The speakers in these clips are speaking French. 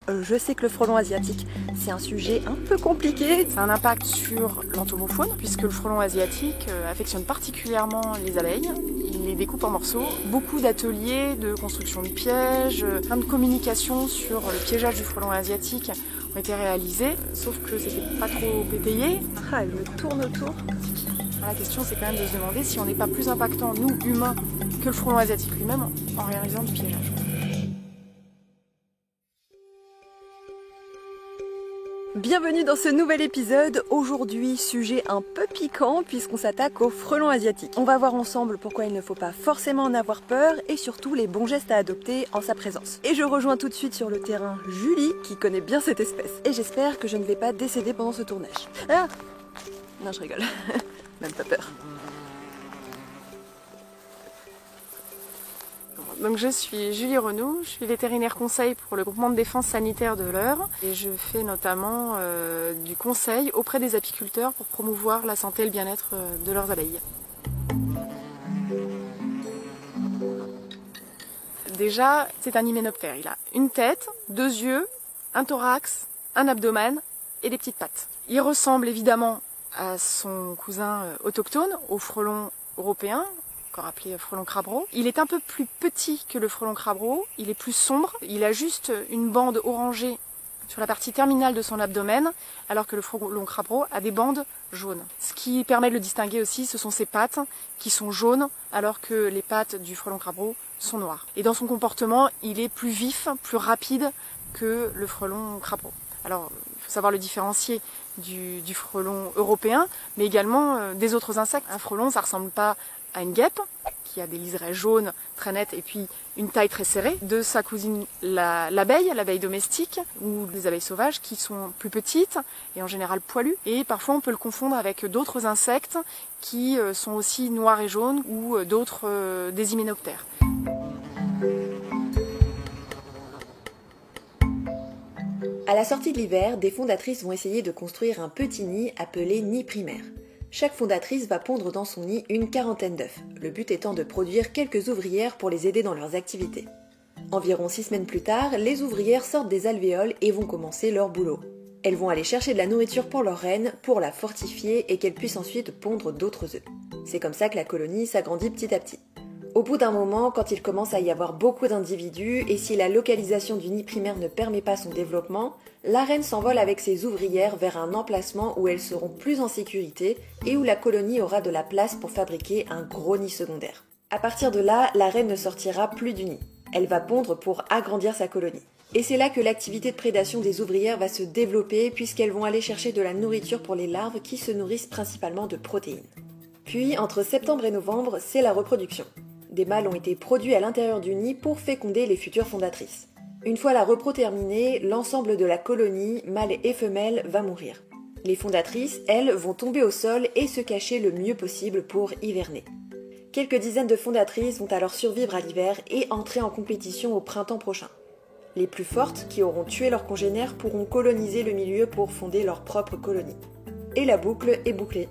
Je sais que le frelon asiatique, c'est un sujet un peu compliqué. Ça a un impact sur l'entomofaune, puisque le frelon asiatique affectionne particulièrement les abeilles. Il les découpe en morceaux. Beaucoup d'ateliers de construction de pièges, plein de communication sur le piégeage du frelon asiatique ont été réalisés, sauf que c'était pas trop étayé. Ah, elle me tourne autour. La question, c'est quand même de se demander si on n'est pas plus impactant, nous, humains, que le frelon asiatique lui-même, en réalisant du piégeage. Bienvenue dans ce nouvel épisode. Aujourd'hui, sujet un peu piquant puisqu'on s'attaque au frelon asiatique. On va voir ensemble pourquoi il ne faut pas forcément en avoir peur et surtout les bons gestes à adopter en sa présence. Et je rejoins tout de suite sur le terrain Julie qui connaît bien cette espèce. Et j'espère que je ne vais pas décéder pendant ce tournage. Ah non, je rigole. Même pas peur. Donc je suis Julie Renaud, je suis vétérinaire conseil pour le groupement de défense sanitaire de l'Eure et je fais notamment du conseil auprès des apiculteurs pour promouvoir la santé et le bien-être de leurs abeilles. Déjà, c'est un hyménoptère. Il a une tête, deux yeux, un thorax, un abdomen et des petites pattes. Il ressemble évidemment à son cousin autochtone, au frelon européen, encore appelé frelon crabereau. Il est un peu plus petit que le frelon crabereau, il est plus sombre, il a juste une bande orangée sur la partie terminale de son abdomen, alors que le frelon crabereau a des bandes jaunes. Ce qui permet de le distinguer aussi, ce sont ses pattes qui sont jaunes, alors que les pattes du frelon crabereau sont noires. Et dans son comportement, il est plus vif, plus rapide que le frelon crabereau. Alors, il faut savoir le différencier du frelon européen, mais également des autres insectes. Un frelon, ça ressemble pas à une guêpe, qui a des liserés jaunes très nets et puis une taille très serrée, de sa cousine l'abeille domestique, ou des abeilles sauvages qui sont plus petites et en général poilues. Et parfois on peut le confondre avec d'autres insectes qui sont aussi noirs et jaunes, ou d'autres des hyménoptères. À la sortie de l'hiver, des fondatrices vont essayer de construire un petit nid appelé nid primaire. Chaque fondatrice va pondre dans son nid une quarantaine d'œufs, le but étant de produire quelques ouvrières pour les aider dans leurs activités. Environ 6 semaines plus tard, les ouvrières sortent des alvéoles et vont commencer leur boulot. Elles vont aller chercher de la nourriture pour leur reine, pour la fortifier et qu'elle puisse ensuite pondre d'autres œufs. C'est comme ça que la colonie s'agrandit petit à petit. Au bout d'un moment, quand il commence à y avoir beaucoup d'individus et si la localisation du nid primaire ne permet pas son développement, la reine s'envole avec ses ouvrières vers un emplacement où elles seront plus en sécurité et où la colonie aura de la place pour fabriquer un gros nid secondaire. À partir de là, la reine ne sortira plus du nid. Elle va pondre pour agrandir sa colonie. Et c'est là que l'activité de prédation des ouvrières va se développer puisqu'elles vont aller chercher de la nourriture pour les larves qui se nourrissent principalement de protéines. Puis, entre septembre et novembre, c'est la reproduction. Des mâles ont été produits à l'intérieur du nid pour féconder les futures fondatrices. Une fois la repro terminée, l'ensemble de la colonie, mâles et femelles, va mourir. Les fondatrices, elles, vont tomber au sol et se cacher le mieux possible pour hiverner. Quelques dizaines de fondatrices vont alors survivre à l'hiver et entrer en compétition au printemps prochain. Les plus fortes, qui auront tué leurs congénères, pourront coloniser le milieu pour fonder leur propre colonie. Et la boucle est bouclée.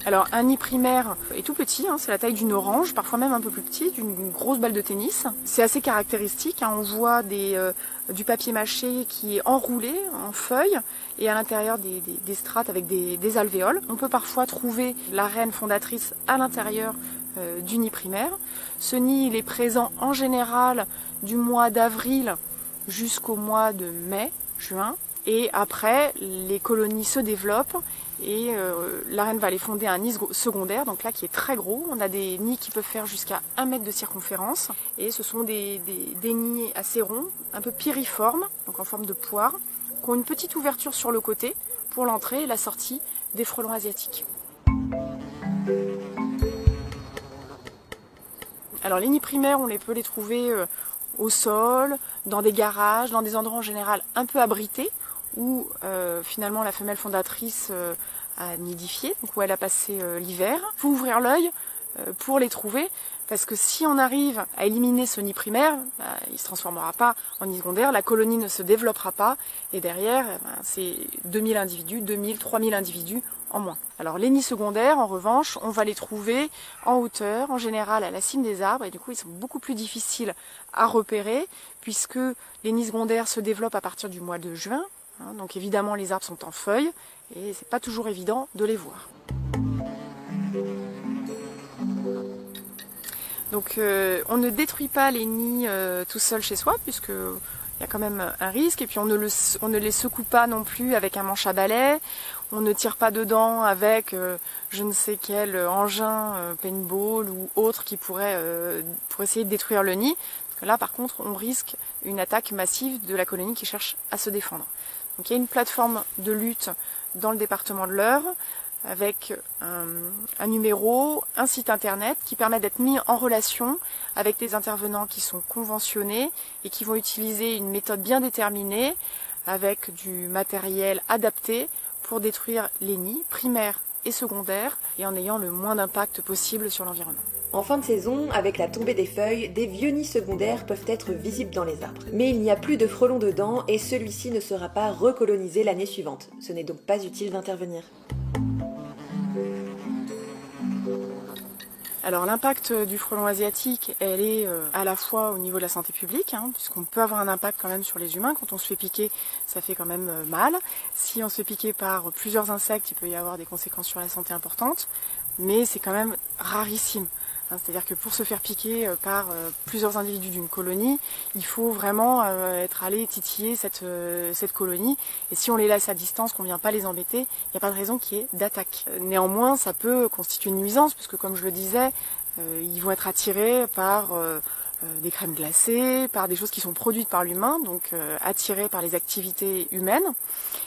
Alors un nid primaire est tout petit, c'est la taille d'une orange, parfois même un peu plus petit, d'une grosse balle de tennis. C'est assez caractéristique, on voit du papier mâché qui est enroulé en feuilles et à l'intérieur des strates avec des alvéoles. On peut parfois trouver la reine fondatrice à l'intérieur du nid primaire. Ce nid il est présent en général du mois d'avril jusqu'au mois de mai, juin. Et après, les colonies se développent et la reine va aller fonder un nid secondaire, donc là qui est très gros. On a des nids qui peuvent faire jusqu'à 1 mètre de circonférence et ce sont des nids assez ronds, un peu piriformes, donc en forme de poire, qui ont une petite ouverture sur le côté pour l'entrée et la sortie des frelons asiatiques. Alors les nids primaires, on peut les trouver au sol, dans des garages, dans des endroits en général un peu abrités, où finalement la femelle fondatrice a nidifié, donc où elle a passé l'hiver. Il faut ouvrir l'œil pour les trouver, Parce que si on arrive à éliminer ce nid primaire, il ne se transformera pas en nid secondaire, la colonie ne se développera pas, et derrière, c'est 2000 individus, 2000, 3000 individus en moins. Alors les nids secondaires, en revanche, on va les trouver en hauteur, en général à la cime des arbres, et du coup ils sont beaucoup plus difficiles à repérer, puisque les nids secondaires se développent à partir du mois de juin, donc évidemment les arbres sont en feuilles, et c'est pas toujours évident de les voir. Donc on ne détruit pas les nids tout seul chez soi, puisque il y a quand même un risque, et puis on ne les secoue pas non plus avec un manche à balai, on ne tire pas dedans avec je ne sais quel engin, paintball ou autre qui pourrait pour essayer de détruire le nid. Parce que là par contre on risque une attaque massive de la colonie qui cherche à se défendre. Donc il y a une plateforme de lutte dans le département de l'Eure, avec un numéro, un site internet qui permet d'être mis en relation avec des intervenants qui sont conventionnés et qui vont utiliser une méthode bien déterminée avec du matériel adapté pour détruire les nids primaires et secondaires et en ayant le moins d'impact possible sur l'environnement. En fin de saison, avec la tombée des feuilles, des vieux nids secondaires peuvent être visibles dans les arbres. Mais il n'y a plus de frelons dedans et celui-ci ne sera pas recolonisé l'année suivante. Ce n'est donc pas utile d'intervenir. Alors l'impact du frelon asiatique, elle est à la fois au niveau de la santé publique, puisqu'on peut avoir un impact quand même sur les humains. Quand on se fait piquer, ça fait quand même mal. Si on se fait piquer par plusieurs insectes, il peut y avoir des conséquences sur la santé importantes, mais c'est quand même rarissime. C'est-à-dire que pour se faire piquer par plusieurs individus d'une colonie, il faut vraiment être allé titiller cette colonie. Et si on les laisse à distance, qu'on ne vient pas les embêter, il n'y a pas de raison qu'il y ait d'attaque. Néanmoins, ça peut constituer une nuisance, parce que comme je le disais, ils vont être attirés par des crèmes glacées, par des choses qui sont produites par l'humain, donc attirés par les activités humaines.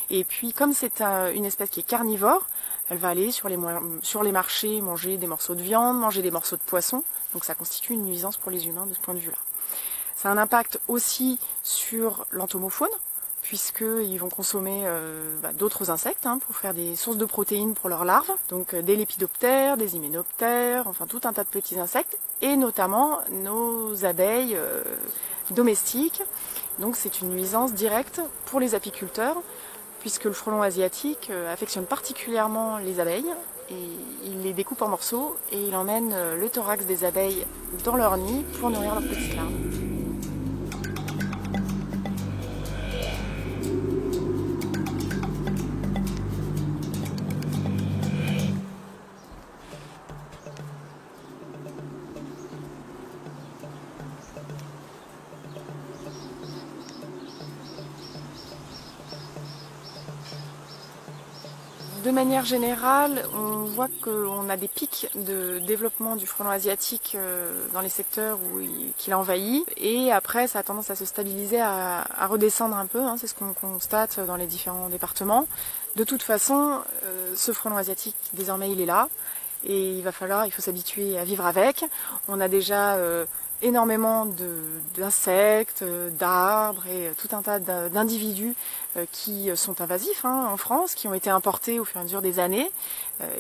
Et puis comme c'est une espèce qui est carnivore, elle va aller sur les marchés manger des morceaux de viande, manger des morceaux de poisson. Donc ça constitue une nuisance pour les humains de ce point de vue-là. Ça a un impact aussi sur l'entomofaune, puisqu'ils vont consommer d'autres insectes pour faire des sources de protéines pour leurs larves. Donc des lépidoptères, des hyménoptères, enfin tout un tas de petits insectes, et notamment nos abeilles domestiques. Donc c'est une nuisance directe pour les apiculteurs, puisque le frelon asiatique affectionne particulièrement les abeilles, et il les découpe en morceaux et il emmène le thorax des abeilles dans leur nid pour nourrir leurs petites larves. De manière générale, on voit qu'on a des pics de développement du frelon asiatique dans les secteurs qu'il a envahi, et après ça a tendance à se stabiliser, à redescendre un peu, c'est ce qu'on constate dans les différents départements. De toute façon, ce frelon asiatique, désormais il est là, et il faut s'habituer à vivre avec. On a déjà énormément d'insectes, d'arbres et tout un tas d'individus qui sont invasifs en France, qui ont été importés au fur et à mesure des années.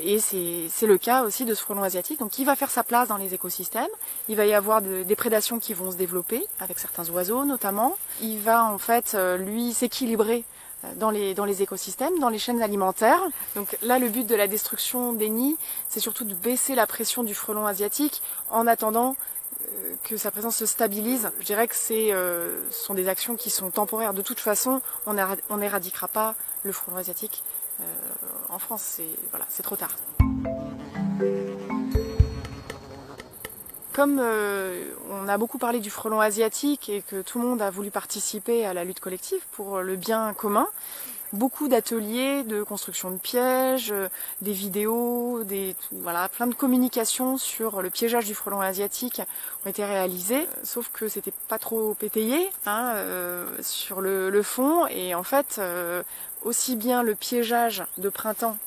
Et c'est le cas aussi de ce frelon asiatique. Donc il va faire sa place dans les écosystèmes. Il va y avoir des prédations qui vont se développer, avec certains oiseaux notamment. Il va en fait, lui, s'équilibrer dans les écosystèmes, dans les chaînes alimentaires. Donc là, le but de la destruction des nids, c'est surtout de baisser la pression du frelon asiatique en attendant que sa présence se stabilise. Je dirais que ce sont des actions qui sont temporaires. De toute façon, on n'éradiquera pas le frelon asiatique en France. C'est trop tard. Comme on a beaucoup parlé du frelon asiatique et que tout le monde a voulu participer à la lutte collective pour le bien commun, beaucoup d'ateliers de construction de pièges, des vidéos, plein de communications sur le piégeage du frelon asiatique ont été réalisées, sauf que c'était pas trop étayé sur le fond, et en fait aussi bien le piégeage de printemps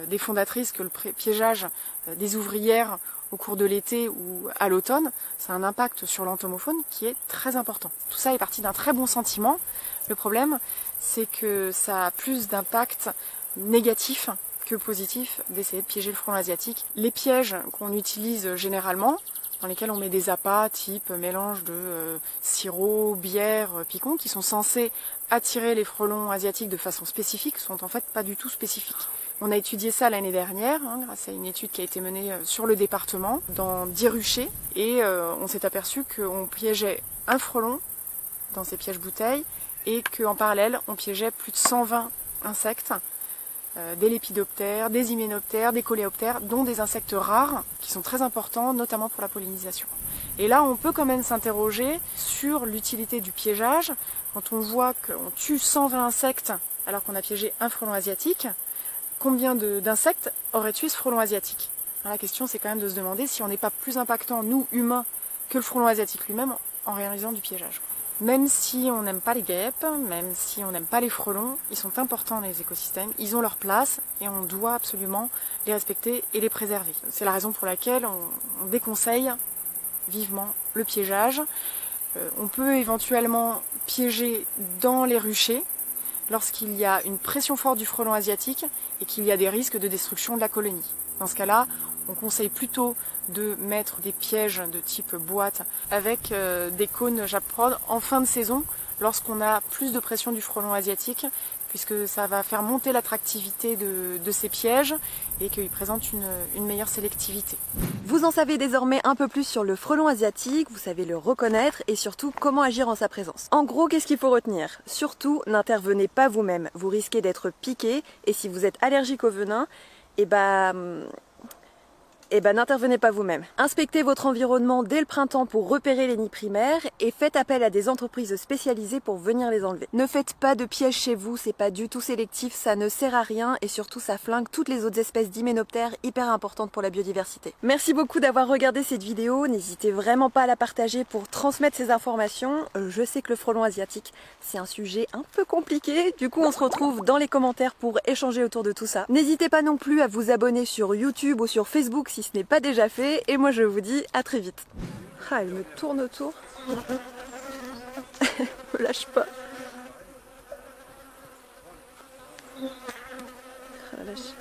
des fondatrices que le piégeage des ouvrières au cours de l'été ou à l'automne, ça a un impact sur l'entomofaune qui est très important. Tout ça est parti d'un très bon sentiment. Le problème, c'est que ça a plus d'impact négatif que positif d'essayer de piéger le frelon asiatique. Les pièges qu'on utilise généralement dans lesquels on met des appâts type mélange de sirop, bière, picon, qui sont censés attirer les frelons asiatiques de façon spécifique, sont en fait pas du tout spécifiques. On a étudié ça l'année dernière, grâce à une étude qui a été menée sur le département, dans 10 ruchers, et on s'est aperçu qu'on piégeait un frelon dans ces pièges bouteilles, et qu'en parallèle, on piégeait plus de 120 insectes, des lépidoptères, des hyménoptères, des coléoptères, dont des insectes rares, qui sont très importants, notamment pour la pollinisation. Et là, on peut quand même s'interroger sur l'utilité du piégeage. Quand on voit qu'on tue 120 insectes alors qu'on a piégé un frelon asiatique, combien d'insectes aurait tué ce frelon asiatique? La question, c'est quand même de se demander si on n'est pas plus impactant, nous, humains, que le frelon asiatique lui-même, en réalisant du piégeage. Même si on n'aime pas les guêpes, même si on n'aime pas les frelons, ils sont importants dans les écosystèmes, ils ont leur place et on doit absolument les respecter et les préserver. C'est la raison pour laquelle on déconseille vivement le piégeage. On peut éventuellement piéger dans les ruchers lorsqu'il y a une pression forte du frelon asiatique et qu'il y a des risques de destruction de la colonie. Dans ce cas-là, on conseille plutôt de mettre des pièges de type boîte avec des cônes Japprod en fin de saison lorsqu'on a plus de pression du frelon asiatique, puisque ça va faire monter l'attractivité de ces pièges et qu'ils présentent une meilleure sélectivité. Vous en savez désormais un peu plus sur le frelon asiatique, vous savez le reconnaître et surtout comment agir en sa présence. En gros, qu'est-ce qu'il faut retenir? Surtout, n'intervenez pas vous-même, vous risquez d'être piqué et si vous êtes allergique au venin, n'intervenez pas vous-même. Inspectez votre environnement dès le printemps pour repérer les nids primaires et faites appel à des entreprises spécialisées pour venir les enlever. Ne faites pas de pièges chez vous, c'est pas du tout sélectif, ça ne sert à rien et surtout ça flingue toutes les autres espèces d'hyménoptères hyper importantes pour la biodiversité. Merci beaucoup d'avoir regardé cette vidéo, n'hésitez vraiment pas à la partager pour transmettre ces informations. Je sais que le frelon asiatique c'est un sujet un peu compliqué, du coup on se retrouve dans les commentaires pour échanger autour de tout ça. N'hésitez pas non plus à vous abonner sur YouTube ou sur Facebook si ce n'est pas déjà fait, et moi je vous dis à très vite. Ah, elle me tourne autour. Me lâche pas. Ah, lâche.